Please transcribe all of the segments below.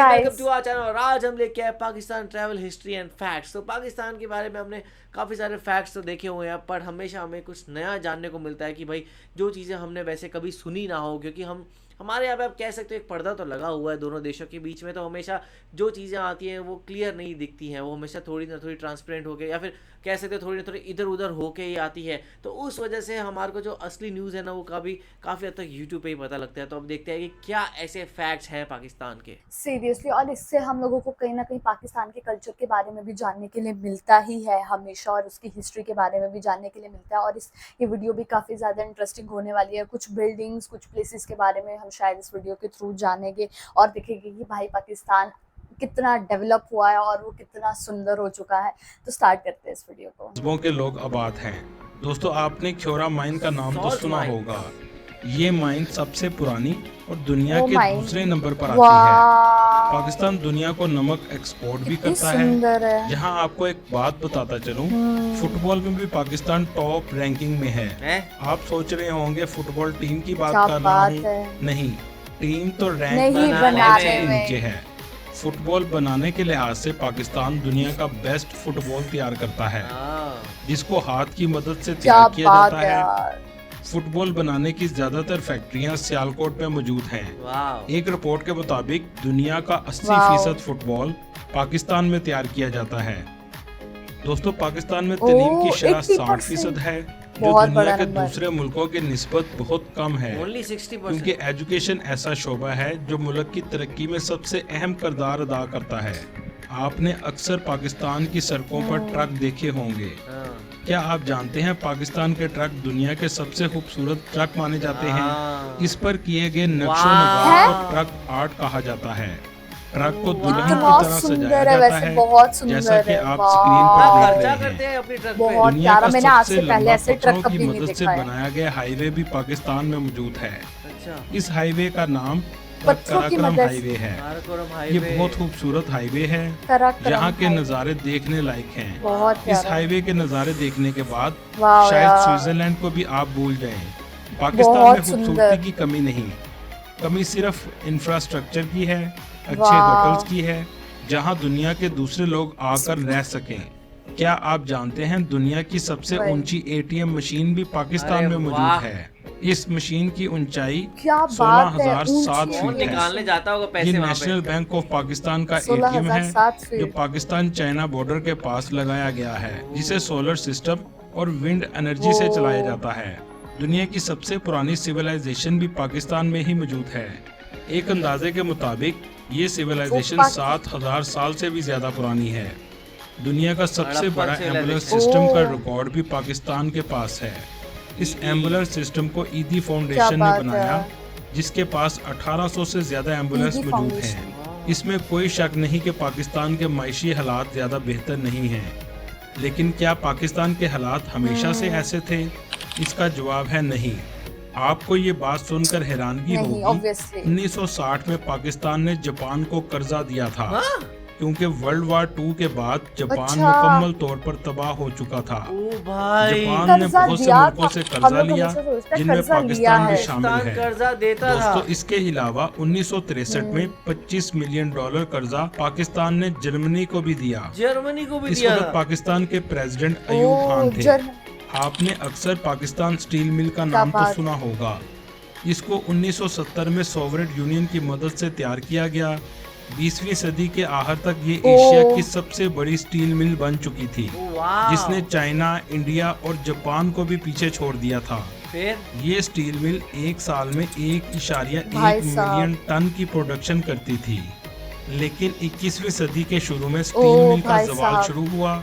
Welcome guys. To our channel. और आज हम लेके आए Pakistan travel history and facts. तो पाकिस्तान के बारे में हमने काफ़ी सारे फैक्ट्स तो देखे हुए हैं, पर हमेशा हमें कुछ नया जानने को मिलता है कि भाई जो चीज़ें हमने वैसे कभी सुनी ना हो, क्योंकि हम हमारे यहाँ पे आप कह सकते हो एक पर्दा तो लगा हुआ है दोनों देशों के बीच में, तो हमेशा जो चीज़ें आती हैं वो क्लियर नहीं दिखती हैं, वो हमेशा थोड़ी ना थोड़ी ट्रांसपेरेंट होके या फिर कह सकते हो थोड़ी ना थोड़ी इधर उधर होके ही आती है। तो उस वजह से हमारे को जो असली न्यूज़ है ना वो काफ़ी हद तक यूट्यूब पे ही पता लगता है। तो अब देखते हैं कि क्या ऐसे फैक्ट्स हैं पाकिस्तान के। सीरियसली, और इससे हम लोगों को कहीं ना कहीं पाकिस्तान के कल्चर के बारे में भी जानने के लिए मिलता ही है हमेशा, और उसकी हिस्ट्री के बारे में भी जानने के लिए मिलता है। और ये वीडियो भी काफ़ी ज़्यादा इंटरेस्टिंग होने वाली है। कुछ बिल्डिंग्स, कुछ प्लेसेस के बारे में हम शायद इस वीडियो के थ्रू जानेंगे और देखेंगे कि भाई पाकिस्तान कितना डेवलप हुआ है और वो कितना सुंदर हो चुका है। तो स्टार्ट करते हैं इस वीडियो को। कस्बों के लोग आबाद हैं। दोस्तों, आपने ख्योरा माइन का नाम तो सॉल्ट सुना माइन। होगा। ये माइन सबसे पुरानी और दुनिया ओ के माय, दूसरे नंबर पर आती है। वाह, पाकिस्तान दुनिया को नमक एक्सपोर्ट भी कितनी करता है। सुंदर है। यहाँ आपको एक बात बताता चलूं, फुटबॉल में भी पाकिस्तान टॉप रैंकिंग में है। हैं? आप सोच रहे होंगे फुटबॉल टीम की बात क्या कर रहा बात हूँ। है। नहीं, टीम तो रैंक नहीं में बनाने सबसे में। नीचे है। फुटबॉल बनाने के लिहाज से पाकिस्तान दुनिया का बेस्ट फुटबॉल तैयार करता है, हाँ। जिसको हाथ की मदद से क्या तैयार किया बात जाता है है। यार। फुटबॉल बनाने की ज्यादातर फैक्ट्रियां सियालकोट में मौजूद हैं। वाह। एक रिपोर्ट के मुताबिक दुनिया का 80% फुटबॉल पाकिस्तान में तैयार किया जाता है। दोस्तों, पाकिस्तान में तालीम की शरह 60% है, जो बहुत दुनिया बड़ा के नंबर। दूसरे मुल्कों के निस्बत बहुत कम है। ओनली 60%। क्योंकि एजुकेशन ऐसा शोबा है जो मुल्क की तरक्की में सबसे अहम किरदार अदा करता है। आपने अक्सर पाकिस्तान की सड़कों पर ट्रक देखे होंगे। हाँ। क्या आप जानते हैं पाकिस्तान के ट्रक दुनिया के सबसे खूबसूरत ट्रक माने जाते हैं? हाँ। इस पर किए गए नक्शो वाह। नगार को ट्रक आर्ट कहा जाता है। ट्रक को दुल्हन की कितना तरह सुंदर सजाया है, जाता वैसे है, बहुत सुंदर जैसा कि है। आप वाह। स्क्रीन कितना पर देख खर्चा रहे करते हैं। हैं अपनी ट्रक पे। बहुत दुनिया प्यारा। का मैंने आज सबसे से पहले लंबा ऐसे ट्रक पत्थरों की कभी नहीं मदद से देखा है। बनाया गया हाईवे भी पाकिस्तान में मौजूद है। अच्छा। इस हाईवे का नाम पत्थरों की कराकरम मदद हाईवे है। काराकोरम ये हाईवे। बहुत खूबसूरत हाईवे है। कराकरम यहाँ के हाईवे। नज़ारे देखने लायक हैं। बहुत इस प्यारा। हाईवे के नज़ारे देखने के बाद वाह शायद यार। स्विट्जरलैंड को भी आप भूल जाएं। पाकिस्तान बहुत में खूबसूरती सुंदर। की कमी नहीं, कमी सिर्फ इंफ्रास्ट्रक्चर की है, अच्छे वाह। होटल्स की है, जहाँ दुनिया के दूसरे लोग आकर रह सकें। क्या आप जानते हैं दुनिया की सबसे वही। ऊंची एटीएम मशीन भी पाकिस्तान अरे में वाह। मौजूद है। इस मशीन की ऊंचाई क्या बात है, 16,007 ऊंची कौन फीट है। निकालने जाता होगा ये पैसे वहाँ नेशनल पे। बैंक ऑफ पाकिस्तान का 16,007 एटीएम है, जो फीट। पाकिस्तान चाइना बॉर्डर के पास लगाया गया है, जिसे सोलर सिस्टम और विंड एनर्जी से चलाया जाता है। दुनिया की सबसे पुरानी सिविलाइजेशन भी पाकिस्तान में ही मौजूद है। एक अंदाजे के मुताबिक ये सिविलाइजेशन 7,000 साल से भी ज्यादा पुरानी है। दुनिया का सबसे हड़प्पन बड़ा civilization। एम्बुलेंस सिस्टम का ओह। रिकॉर्ड भी पाकिस्तान के पास है। इस एम्बुलेंस सिस्टम को ईदी क्या फाउंडेशन ने बात बनाया, है। जिसके पास 1800 से ज्यादा एम्बुलेंस ईदी मौजूद फाउंडेशन। हैं। इसमें कोई शक नहीं कि पाकिस्तान के मायशी हालात ज्यादा बेहतर नहीं हैं। लेकिन क्या पाकिस्तान के हालात हमेशा से ऐसे थे? इसका जवाब है नहीं। आपको ये बात सुनकर हैरानगी नहीं, होगी, obviously। 1960 में पाकिस्तान ने जापान को कर्जा दिया था, हाँ? क्योंकि वर्ल्ड वार 2 के बाद जापान अच्छा। मुकम्मल तौर पर तबाह हो चुका था। ओ भाई। जापान ने कर्जा बहुत से दिया मुल्कों था। से हम कर्जा लोग लिया, हमेशा सोचते हैं जिनमें कर्जा लिया पाकिस्तान भी है। शामिल पाकिस्तान है। कर्जा देता दोस्तों, था। इसके अलावा 1963 में $25 मिलियन कर्जा पाकिस्तान ने जर्मनी को भी दिया। जर्मनी को भी इस दिया वक्त था। पाकिस्तान के प्रेसिडेंट अयूब खान थे। आपने अक्सर पाकिस्तान स्टील मिल का नाम तो बात। सुना होगा। इसको 1970 में सोवियत यूनियन की मदद से तैयार किया गया। 20वीं सदी के आखिर तक ये एशिया की सबसे बड़ी स्टील मिल बन चुकी थी, वाह। जिसने चाइना, इंडिया और जापान को भी पीछे छोड़ दिया था। फिर ये स्टील मिल एक साल में 1.1 भाई साहब। मिलियन टन की प्रोडक्शन करती थी। लेकिन 21वीं सदी के शुरू में स्टील ओह मिल का भाई जवाल साहब। शुरू हुआ,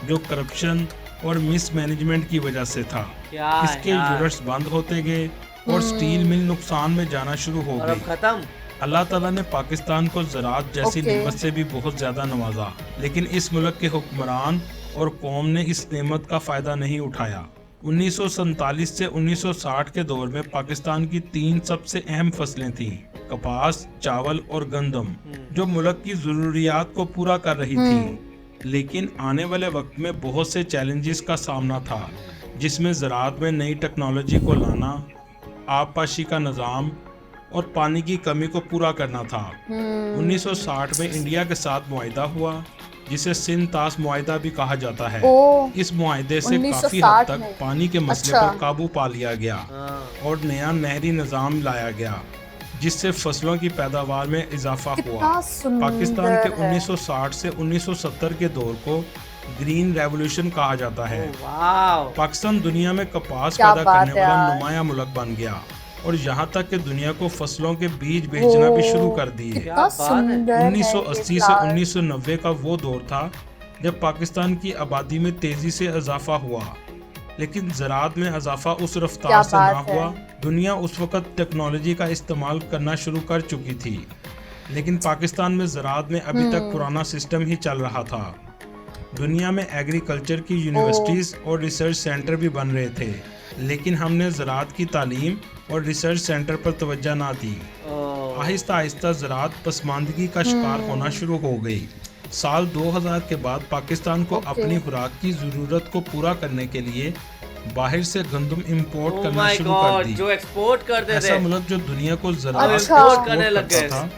जो करप्शन और मिसमैनेजमेंट की वजह से था। क्या इसके यार। यूनिट्स बंद होते गए और स्टील मिल नुकसान में जाना शुरू हो और अब गई। खत्म। अल्लाह ताला ने पाकिस्तान को ज़राअत जैसी ओके। नेमत से भी बहुत ज़्यादा नवाजा, लेकिन इस मुल्क के हुक्मरान और कौम ने इस नेमत का फ़ायदा नहीं उठाया। 1947 से 1960 के दौर में पाकिस्तान की 3 सबसे अहम फसलें थीं: कपास, चावल और गंदम, जो मुल्क की ज़रूरियात को पूरा कर रही थी। लेकिन आने वाले वक्त में बहुत से चैलेंजेस का सामना था, जिसमें ज़राअत में नई टेक्नोलॉजी को लाना, आबपाशी का निज़ाम, और पानी की कमी को पूरा करना था। 1960 में इंडिया के साथ मुआहिदा हुआ, जिसे सिंध तास मुआहिदा भी कहा जाता है। ओ इस मुआहिदे से काफी 1960 हद तक में। पानी के मसले अच्छा। पर काबू पा लिया गया हाँ। और नया नहरी निज़ाम लाया गया, जिससे फसलों की पैदावार में इजाफा हुआ। कितना सुंदर पाकिस्तान के है। 1960 से 1970 के दौर को ग्रीन रेवोल्यूशन कहा जाता है। वाह। पाकिस्तान दुनिया में कपास क्या पैदा बात करने है वाला यार। नुमाया मुल्क बन गया और यहाँ तक कि दुनिया को फसलों के बीज बेचना भी शुरू कर दिए। कितना क्या बात है। सुंदर है ये 1980 से फ्लावर। 1990 का वो दौर था जब पाकिस्तान की आबादी में तेजी से इजाफा हुआ, लेकिन ज़राअत में इजाफा उस रफ्तार क्या से ना बात है। हुआ। दुनिया उस वक्त टेक्नोलॉजी का इस्तेमाल करना शुरू कर चुकी थी, लेकिन पाकिस्तान में ज़राअत में अभी तक पुराना सिस्टम ही चल रहा था। दुनिया में एग्रीकल्चर की यूनिवर्सिटीज़ और रिसर्च सेंटर भी बन रहे थे, लेकिन हमने ज़राअत की तालीम और रिसर्च सेंटर पर तवज्जो ना दी। ओह, आहिस्ता आहिस्ता ज़राअत पसमानदगी का शिकार होना शुरू हो गई। साल 2000 के बाद पाकिस्तान को ओके। अपनी खुराक की ज़रूरत को पूरा करने के लिए बाहर से गंदम इंपोर्ट ओह करना माय शुरू कर गॉड, दी। जो एक्सपोर्ट करते ऐसा थे मुल्क जो दुनिया को ज़राअत अच्छा। एक्सपोर्ट करने लग करता गए। था,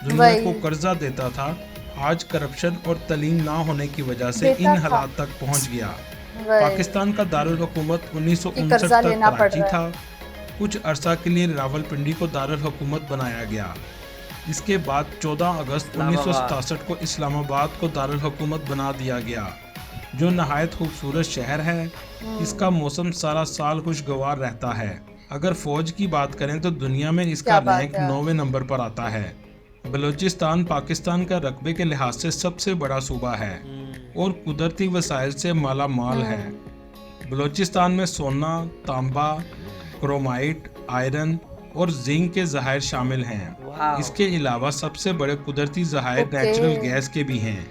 दुनिया वही। को कर्जा देता था, आज करप्शन और तलीम ना होने की वजह से देता इन था। हालात तक पहुंच गया। वही। पाकिस्तान का दारुल हुकूमत कि 1959 कर्जा तक लेना पड़ कराची रहा है। था। कुछ अरसा के लिए रावलपिंडी को दारुल हुकूमत बनाया गया। इसके बाद 14 अगस्त 1967 को इस्लामाबाद को दारुल हुकूमत बना दिया गया, जो नहायत खूबसूरत शहर है। इसका मौसम सारा साल खुशगवार रहता है। अगर फौज की बात करें तो दुनिया में इसका क्या बात रैंक है। 9वें नंबर पर आता है। बलूचिस्तान पाकिस्तान का रकबे के लिहाज से सबसे बड़ा सूबा है और कुदरती वसाइल से माला माल है। बलूचिस्तान में सोना, तांबा, क्रोमाइट, आयरन और जिंक के ज़खायर शामिल हैं। वाह। इसके अलावा सबसे बड़े कुदरती ज़खायर ओके। नेचुरल गैस के भी हैं,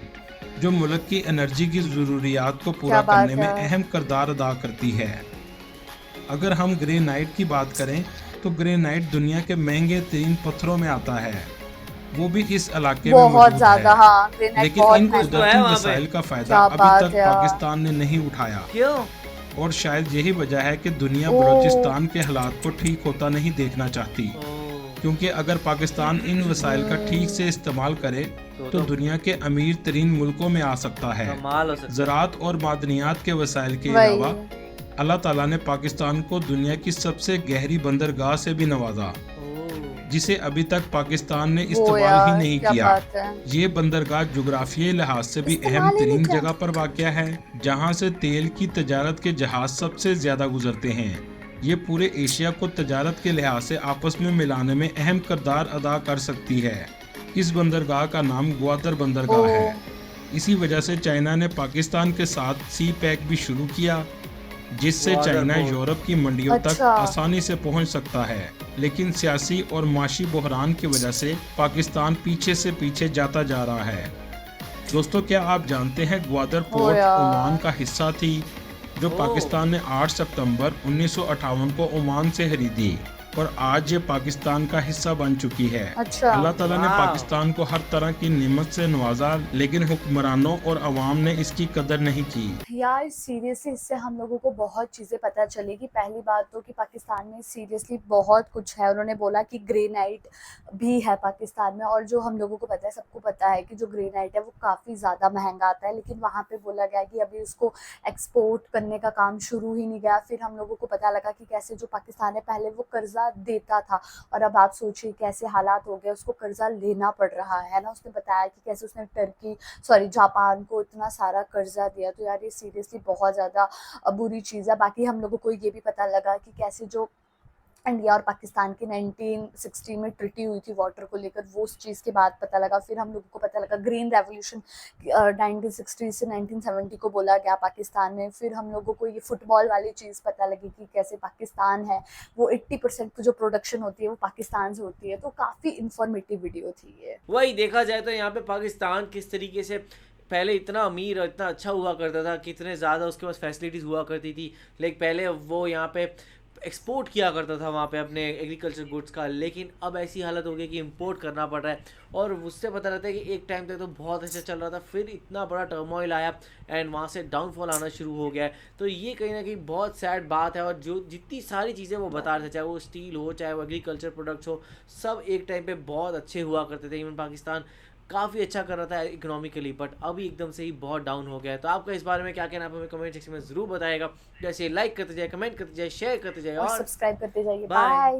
जो मुल्क की एनर्जी की ज़रूरियात को पूरा क्या बात करने में है। अहम किरदार अदा करती है। अगर हम ग्रेनाइट की बात करें तो ग्रेनाइट दुनिया के महंगे तरीन पत्थरों में आता है, वो भी इस इलाके में बहुत मौजूद ज्यादा, है। हाँ ग्रेनाइट लेकिन बहुत इन महंगा तो है कुदरती वहाँ पे। वसाइल का फायदा क्या अभी बात तक है यार। पाकिस्तान ने नहीं उठाया, क्यों? और शायद यही वजह है कि दुनिया ओह। बलूचिस्तान के हालात को ठीक होता नहीं देखना चाहती, ओह, क्योंकि अगर पाकिस्तान इन वसाइल का ठीक से इस्तेमाल करे तो दुनिया के अमीर तरीन मुल्कों में आ सकता है। कमाल हो सकता है। ज़राअत और मादनियात के वसाइल के वही। अलावा अल्लाह ताला ने पाकिस्तान को दुनिया की सबसे गहरी बंदरगाह से भी नवाजा, ओह, जिसे अभी तक पाकिस्तान ने वो इस्तेमाल ही यार नहीं क्या किया। बात है। ये बंदरगाह जुग्राफियाई लिहाज से भी इस्तेमाल अहम ही नहीं तरीन किया। जगह पर वाक़या है, जहाँ से तेल की तजारत के जहाज सबसे ज्यादा गुजरते हैं। ये पूरे एशिया को तजारत के लिहाज से आपस में मिलाने में अहम किरदार अदा कर सकती है। इस बंदरगाह का नाम ग्वादर बंदरगाह ओह। है। इसी वजह से चाइना ने पाकिस्तान के साथ सी पैक भी शुरू किया, जिससे ग्वादर चाइना पोर्ट। यूरोप की मंडियों तक अच्छा। आसानी से पहुंच सकता है। लेकिन सियासी और माशी बहरान की वजह से पाकिस्तान पीछे से पीछे जाता जा रहा है। दोस्तों, क्या आप जानते हैं ग्वादर पोर्ट यार। ओमान का हिस्सा थी, जो ओह। पाकिस्तान ने 8 सितंबर 1958 को ओमान से खरीदी और आज ये पाकिस्तान का हिस्सा बन चुकी है। अच्छा। अल्लाह ताला ने वाह। पाकिस्तान को हर तरह की नेमत से नवाजा, लेकिन हुक्मरानों और अवाम ने इसकी कदर नहीं की। यार सीरियसली इससे हम लोगों को बहुत चीज़ें पता चलेगी। पहली बात तो कि पाकिस्तान में सीरियसली बहुत कुछ है। उन्होंने बोला कि ग्रेनाइट भी है पाकिस्तान में, और जो हम लोगों को पता है, सबको पता है कि जो ग्रेनाइट है वो काफ़ी ज़्यादा महंगा आता है, लेकिन वहाँ पे बोला गया कि अभी उसको एक्सपोर्ट करने का काम शुरू ही नहीं गया। फिर हम लोगों को पता लगा कि कैसे जो पाकिस्तान है पहले वो कर्जा देता था, और अब आप सोचिए कैसे हालात हो गए, उसको कर्जा लेना पड़ रहा है ना। उसने बताया कि कैसे उसने जापान को इतना सारा कर्जा दिया। तो यार ये सीरियसली बहुत ज़्यादा बुरी चीज़ है। बाकी हम लोगों को ये भी पता लगा कि कैसे जो इंडिया और पाकिस्तान की 1960 में ट्रिटी हुई थी वाटर को लेकर, वो उस चीज़ के बाद पता लगा। फिर हम लोगों को पता लगा ग्रीन रेवोल्यूशन 1960 से 1970 को बोला गया पाकिस्तान में। फिर हम लोगों को ये फुटबॉल वाली चीज़ पता लगी कि कैसे पाकिस्तान है वो 80% जो प्रोडक्शन होती है वो पाकिस्तान से होती है। तो काफ़ी इंफॉर्मेटिव वीडियो थी ये। वही देखा जाए तो यहाँ पे पाकिस्तान किस तरीके से पहले इतना अमीर और इतना अच्छा हुआ करता था, कितने ज़्यादा उसके पास फैसिलिटीज़ हुआ करती थी। लेकिन पहले वो यहाँ पे एक्सपोर्ट किया करता था वहाँ पे अपने एग्रीकल्चर गुड्स का, लेकिन अब ऐसी हालत हो गई कि इंपोर्ट करना पड़ रहा है। और उससे पता लगता है कि एक टाइम तक तो बहुत अच्छा चल रहा था, फिर इतना बड़ा टर्मोइल आया एंड वहाँ से डाउनफॉल आना शुरू हो गया है। तो ये कहीं ना कहीं बहुत सैड बात है। और जो जितनी सारी चीज़ें वो बता रहे थे, चाहे वो स्टील हो, चाहे वो एग्रीकल्चर प्रोडक्ट्स हो, सब एक टाइम पे बहुत अच्छे हुआ करते थे। इवन पाकिस्तान काफ़ी अच्छा कर रहा था इकोनॉमिकली, बट अभी एकदम से ही बहुत डाउन हो गया है। तो आपका इस बारे में क्या कहना है, आप हमें कमेंट सेक्शन में ज़रूर बताएगा। जैसे लाइक करते जाए, कमेंट करते जाए, शेयर करते जाए और और सब्सक्राइब करते जाइए। बाय। बाय।